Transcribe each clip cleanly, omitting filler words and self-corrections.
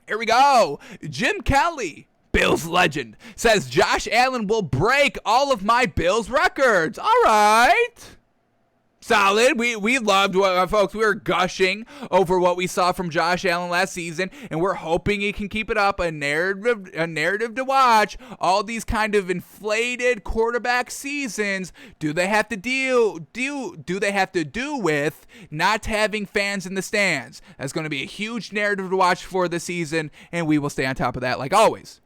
Here we go. Jim Kelly, Bills legend, says Josh Allen will break all of my Bills records. All right. Solid. We loved what, folks. We were gushing over what we saw from Josh Allen last season, and we're hoping he can keep it up. A narrative to watch. All these kind of inflated quarterback seasons. Do they have to do they have to do with not having fans in the stands? That's going to be a huge narrative to watch for this season, and we will stay on top of that like always.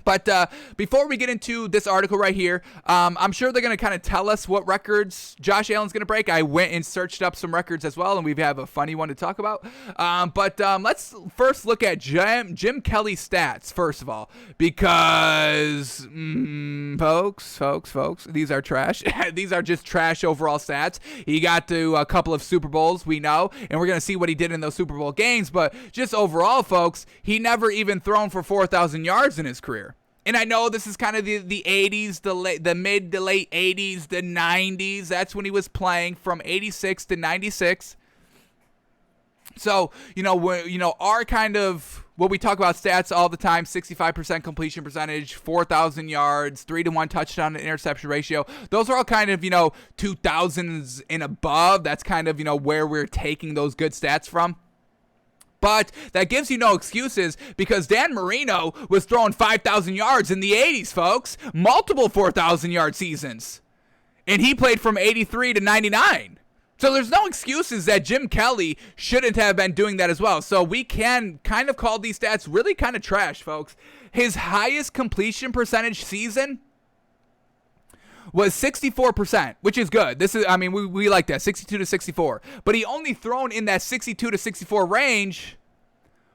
But before we get into this article right here, I'm sure they're going to kind of tell us what records Josh Allen's going to break. I went and searched up some records as well, and we have a funny one to talk about. But let's first look at Jim Kelly's stats, first of all, because, folks, these are trash. These are just trash overall stats. He got to a couple of Super Bowls, we know, and we're going to see what he did in those Super Bowl games. But just overall, folks, he never even thrown for 4,000 yards in his career. And I know this is kind of the 80s, the mid to late 80s, the 90s. That's when he was playing from 86 to 96. So, our kind of, what we talk about stats all the time, 65% completion percentage, 4,000 yards, 3-to-1 touchdown to interception ratio. Those are all kind of, 2000s and above. That's kind of, where we're taking those good stats from. But that gives you no excuses because Dan Marino was throwing 5,000 yards in the 80s, folks. Multiple 4,000-yard seasons. And he played from 83 to 99. So there's no excuses that Jim Kelly shouldn't have been doing that as well. So we can kind of call these stats really kind of trash, folks. His highest completion percentage season was 64%, which is good. We like that, 62 to 64. But he only thrown in that 62 to 64 range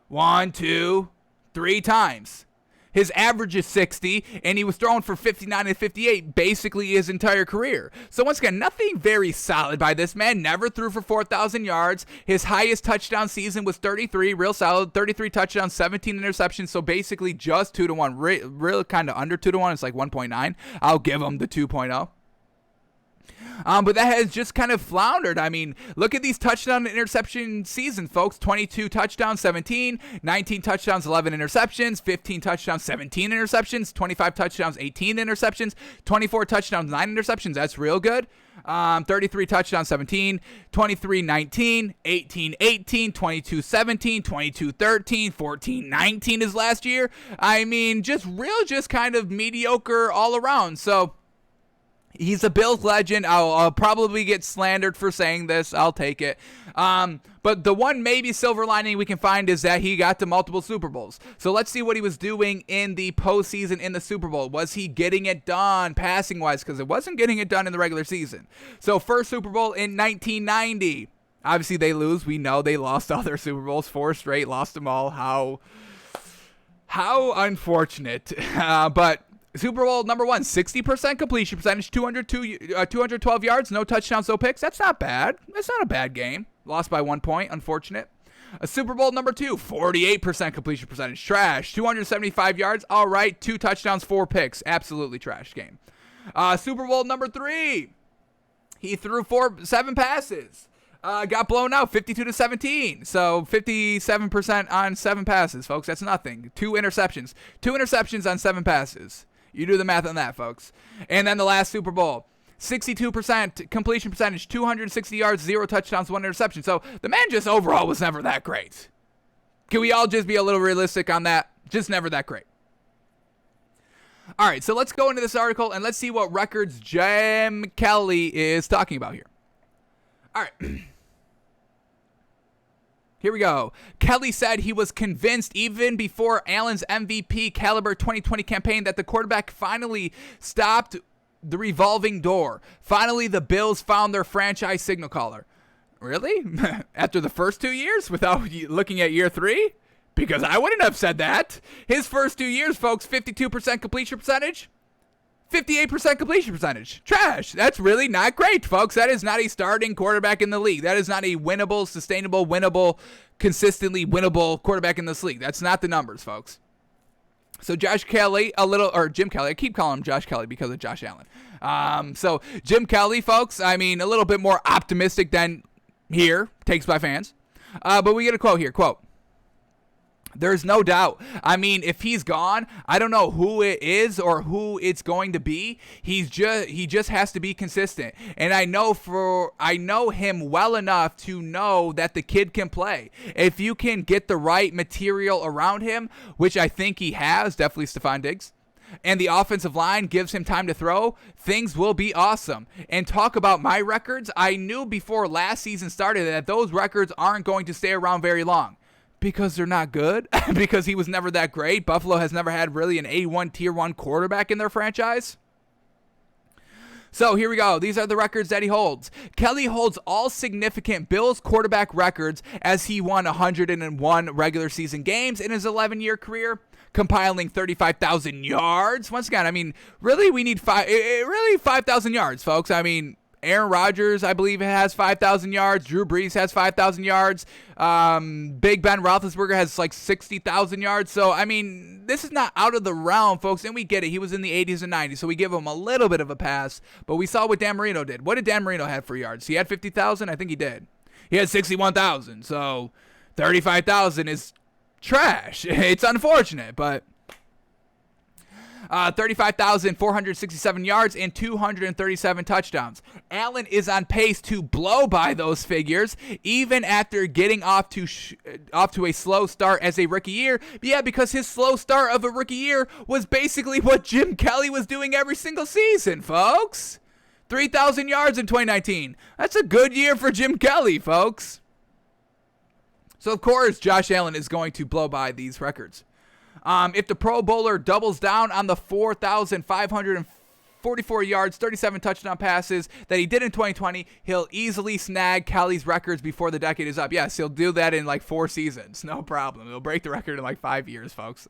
1, 2, 3 times. His average is 60, and he was throwing for 59 and 58 basically his entire career. So once again, nothing very solid by this man. Never threw for 4,000 yards. His highest touchdown season was 33, real solid. 33 touchdowns, 17 interceptions. So basically just 2-to-1, real kind of under 2-to-1. It's like 1.9. I'll give him the 2.0. But that has just kind of floundered. I mean, look at these touchdown and interception seasons, folks. 22 touchdowns, 17. 19 touchdowns, 11 interceptions. 15 touchdowns, 17 interceptions. 25 touchdowns, 18 interceptions. 24 touchdowns, 9 interceptions. That's real good. 33 touchdowns, 17. 23, 19. 18, 18. 22, 17. 22, 13. 14, 19 his last year. I mean, just kind of mediocre all around. So he's a Bills legend. I'll probably get slandered for saying this. I'll take it. But the one maybe silver lining we can find is that he got to multiple Super Bowls. So let's see what he was doing in the postseason in the Super Bowl. Was he getting it done passing-wise? Because it wasn't getting it done in the regular season. So first Super Bowl in 1990. Obviously they lose. We know they lost all their Super Bowls. 4 straight. Lost them all. How unfortunate. But Super Bowl number 1, 60% completion percentage, 212 yards, no touchdowns, no picks. That's not bad. That's not a bad game. Lost by 1 point, unfortunate. Super Bowl number 2, 48% completion percentage, trash. 275 yards, all right. 2 touchdowns, 4 picks, absolutely trash game. Super Bowl number 3, he threw 7 passes. Got blown out 52 to 17. So 57% on 7 passes, folks. That's nothing. 2 interceptions. 2 interceptions on 7 passes. You do the math on that, folks. And then the last Super Bowl, 62% completion percentage, 260 yards, 0 touchdowns, 1 interception. So the man just overall was never that great. Can we all just be a little realistic on that? Just never that great. All right, so let's go into this article and let's see what records Jim Kelly is talking about here. All right. Here we go. Kelly said he was convinced even before Allen's MVP caliber 2020 campaign that the quarterback finally stopped the revolving door. Finally, the Bills found their franchise signal caller. Really? After the first 2 years without looking at year 3? Because I wouldn't have said that. His first 2 years, folks, 52% completion percentage. 58% completion percentage. Trash. That's really not great, folks. That is not a starting quarterback in the league. That is not a winnable, sustainable, winnable, consistently winnable quarterback in this league. That's not the numbers, folks. So Jim Kelly, I keep calling him Josh Kelly because of Josh Allen. So Jim Kelly, folks, I mean, a little bit more optimistic than here, takes by fans. But we get a quote here. Quote, There's no doubt. I mean, if he's gone, I don't know who it is or who it's going to be. He just has to be consistent. And I know him well enough to know that the kid can play. If you can get the right material around him, which I think he has, definitely Stephon Diggs, and the offensive line gives him time to throw, things will be awesome. And talk about my records, I knew before last season started that those records aren't going to stay around very long. Because they're not good? Because he was never that great? Buffalo has never had really an A1 Tier 1 quarterback in their franchise? So here we go. These are the records that he holds. Kelly holds all significant Bills quarterback records as he won 101 regular season games in his 11-year career, compiling 35,000 yards. Once again, I mean, really, we need 5,000 yards, folks. I mean, Aaron Rodgers, I believe, has 5,000 yards. Drew Brees has 5,000 yards. Big Ben Roethlisberger has like 60,000 yards. So, I mean, this is not out of the realm, folks, and we get it. He was in the 80s and 90s, so we give him a little bit of a pass. But we saw what Dan Marino did. What did Dan Marino have for yards? He had 50,000? I think he did. He had 61,000. So, 35,000 is trash. It's unfortunate, but 35,467 yards and 237 touchdowns. Allen is on pace to blow by those figures, even after getting off to a slow start as a rookie year. Yeah, because his slow start of a rookie year was basically what Jim Kelly was doing every single season, folks. 3,000 yards in 2019. That's a good year for Jim Kelly, folks. So, of course, Josh Allen is going to blow by these records. If the Pro Bowler doubles down on the 4,544 yards, 37 touchdown passes that he did in 2020, he'll easily snag Kelly's records before the decade is up. Yes, he'll do that in like 4 seasons. No problem. He'll break the record in like 5 years, folks.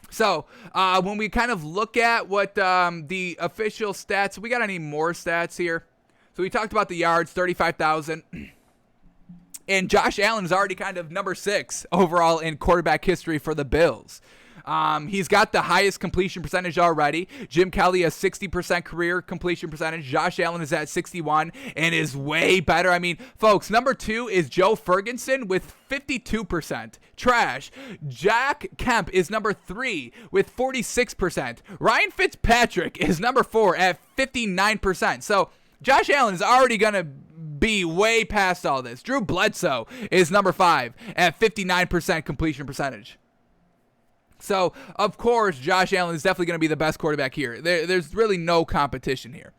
So, when we kind of look at what the official stats, we got any more stats here? So we talked about the yards, 35,000. And Josh Allen is already kind of number 6 overall in quarterback history for the Bills. He's got the highest completion percentage already. Jim Kelly has 60% career completion percentage. Josh Allen is at 61 and is way better. I mean, folks, number 2 is Joe Ferguson with 52%. Trash. Jack Kemp is number 3 with 46%. Ryan Fitzpatrick is number 4 at 59%. So Josh Allen is already going to be way past all this. Drew Bledsoe is number 5 at 59% completion percentage. So, of course, Josh Allen is definitely going to be the best quarterback here. There's really no competition here.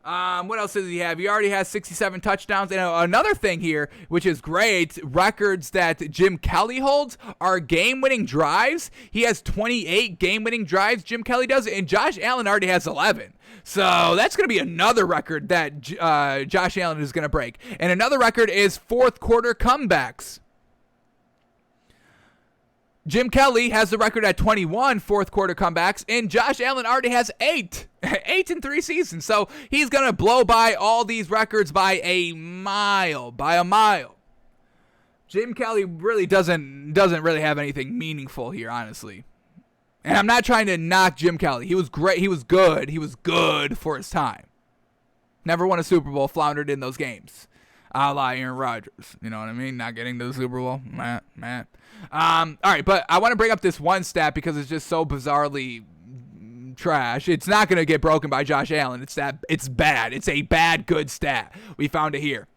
What else does he have? He already has 67 touchdowns. And another thing here, which is great, records that Jim Kelly holds are game-winning drives. He has 28 game-winning drives, Jim Kelly does, and Josh Allen already has 11. So that's going to be another record that Josh Allen is going to break. And another record is fourth quarter comebacks. Jim Kelly has the record at 21 fourth quarter comebacks, and Josh Allen already has 8. 8 in 3 seasons. So he's going to blow by all these records by a mile. Jim Kelly really doesn't really have anything meaningful here, honestly. And I'm not trying to knock Jim Kelly. He was great. He was good. He was good for his time. Never won a Super Bowl, floundered in those games. A la Aaron Rodgers. You know what I mean? Not getting to the Super Bowl. Man. All right, but I want to bring up this one stat because it's just so bizarrely trash. It's not going to get broken by Josh Allen. It's bad. It's a bad, good stat. We found it here.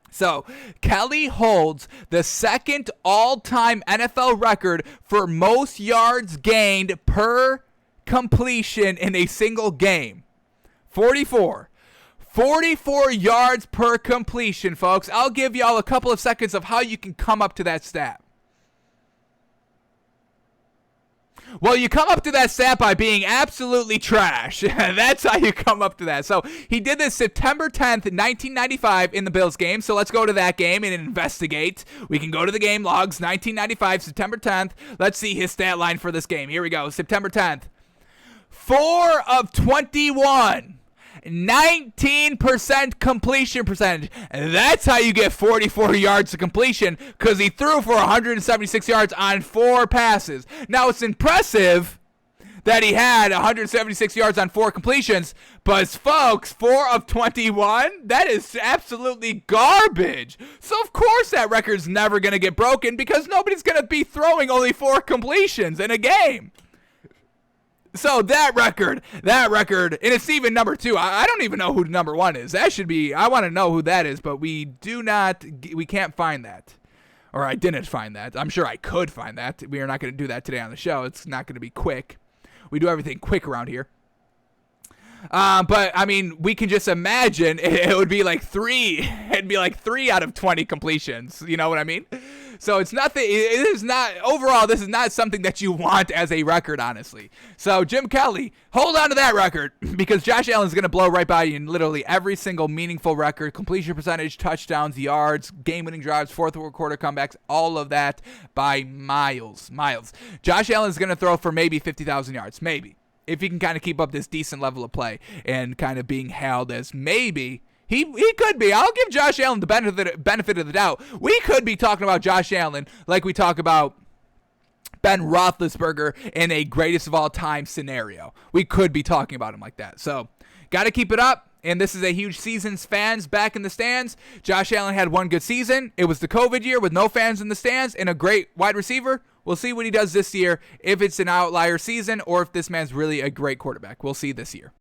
So, Kelly holds the second all-time NFL record for most yards gained per completion in a single game. 44. 44 yards per completion, folks. I'll give y'all a couple of seconds of how you can come up to that stat. Well, you come up to that stat by being absolutely trash. That's how you come up to that. So he did this September 10th, 1995 in the Bills game. So let's go to that game and investigate. We can go to the game logs, 1995, September 10th. Let's see his stat line for this game. Here we go, September 10th. 4 of 21. 19% completion percentage. That's how you get 44 yards of completion, because he threw for 176 yards on 4 passes. Now, it's impressive that he had 176 yards on 4 completions. But folks, 4 of 21, that is absolutely garbage. So of course that record's never going to get broken because nobody's going to be throwing only 4 completions in a game. So that record, and it's even number 2. I don't even know who number 1 is. That should be, I want to know who that is, but we can't find that. Or I didn't find that. I'm sure I could find that. We are not going to do that today on the show. It's not going to be quick. We do everything quick around here. But I mean, we can just imagine it would be like 3. It'd be like 3 out of 20 completions. You know what I mean? So it's nothing. It is not overall. This is not something that you want as a record, honestly. So Jim Kelly, hold on to that record because Josh Allen is going to blow right by you in literally every single meaningful record: completion percentage, touchdowns, yards, game-winning drives, fourth quarter comebacks, all of that by miles. Josh Allen is going to throw for maybe 50,000 yards, maybe, if he can kind of keep up this decent level of play and kind of being hailed as maybe. He could be. I'll give Josh Allen the benefit of the doubt. We could be talking about Josh Allen like we talk about Ben Roethlisberger in a greatest of all time scenario. We could be talking about him like that. So, got to keep it up. And this is a huge season's fans back in the stands. Josh Allen had one good season. It was the COVID year with no fans in the stands and a great wide receiver. We'll see what he does this year, if it's an outlier season or if this man's really a great quarterback. We'll see this year.